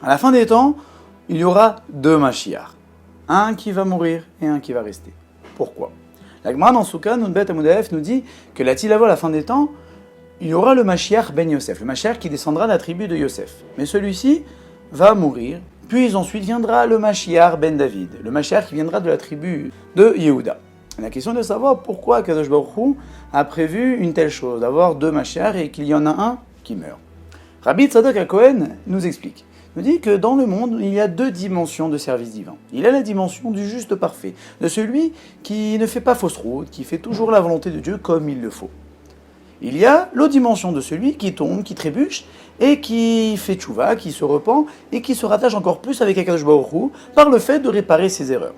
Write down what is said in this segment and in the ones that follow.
À la fin des temps, il y aura deux Mashiach. Un qui va mourir et un qui va rester. Pourquoi? La Gemara dans Souka, Nunbet Amudaf, nous dit que la Tilavo à la fin des temps, il y aura le Mashiach ben Yosef, le Mashiach qui descendra de la tribu de Yosef. Mais celui-ci va mourir, puis ensuite viendra le Mashiach ben David, le Mashiach qui viendra de la tribu de Yehuda. La question est de savoir pourquoi Kadosh Baruch Hu a prévu une telle chose, d'avoir deux Mashiach et qu'il y en a un qui meurt. Rabbi Tzadok HaKohen nous explique. Il nous dit que dans le monde, il y a deux dimensions de service divin. Il y a la dimension du juste parfait, de celui qui ne fait pas fausse route, qui fait toujours la volonté de Dieu comme il le faut. Il y a l'autre dimension de celui qui tombe, qui trébuche, et qui fait tchouva, qui se repent, et qui se rattache encore plus avec Akadosh Baruch Hu par le fait de réparer ses erreurs.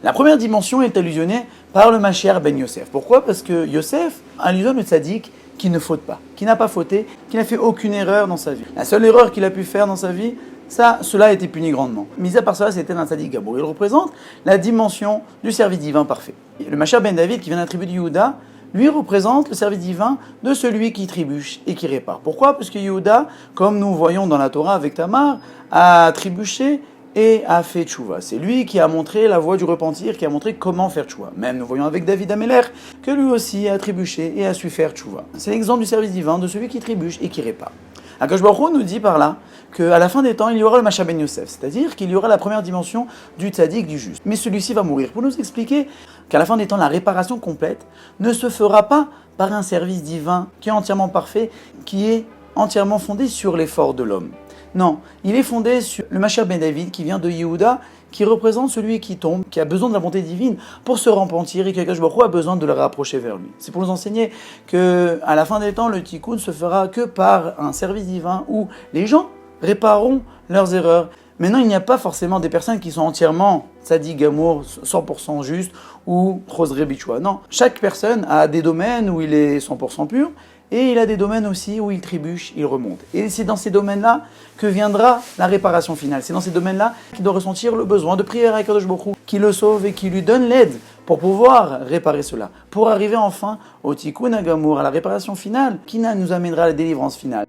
La première dimension est allusionnée par le Mashiach ben Yosef. Pourquoi? Parce que Yosef allusionne le tzaddik qui ne faute pas, qui n'a pas fauté, qui n'a fait aucune erreur dans sa vie. La seule erreur qu'il a pu faire dans sa vie, cela a été puni grandement. Mis à part cela, c'était un tzaddik gabour. Il représente la dimension du service divin parfait. Le Mashiach ben David, qui vient de la tribu de Yehuda, lui représente le service divin de celui qui trébuche et qui répare. Pourquoi? Parce que Yehuda, comme nous voyons dans la Torah avec Tamar, a trébuché et a fait tchouva. C'est lui qui a montré la voie du repentir, qui a montré comment faire tchouva. Même nous voyons avec David Améler que lui aussi a trébuché et a su faire tchouva. C'est l'exemple du service divin de celui qui trébuche et qui répare. Akadosh Baruch Hu nous dit par là qu'à la fin des temps, il y aura le Mashiach ben Yosef, c'est-à-dire qu'il y aura la première dimension du tzaddik, du juste. Mais celui-ci va mourir. Pour nous expliquer qu'à la fin des temps, la réparation complète ne se fera pas par un service divin qui est entièrement parfait, qui est entièrement fondé sur l'effort de l'homme. Non, il est fondé sur le Mashiach ben David qui vient de Yehuda, qui représente celui qui tombe, qui a besoin de la bonté divine pour se repentir et que Akadosh Baruch Hu a besoin de le rapprocher vers lui. C'est pour nous enseigner qu'à la fin des temps, le tikkun ne se fera que par un service divin où les gens répareront leurs erreurs. Maintenant, il n'y a pas forcément des personnes qui sont entièrement tzaddik gamour, 100% juste ou chosré bichoua. Non, chaque personne a des domaines où il est 100% pur et il a des domaines aussi où il trébuche, il remonte. Et c'est dans ces domaines-là que viendra la réparation finale. C'est dans ces domaines-là qu'il doit ressentir le besoin de prier à Akadosh Baruch Hu, qui le sauve et qui lui donne l'aide pour pouvoir réparer cela, pour arriver enfin au tikkun hagamour, à la réparation finale, qui nous amènera à la délivrance finale.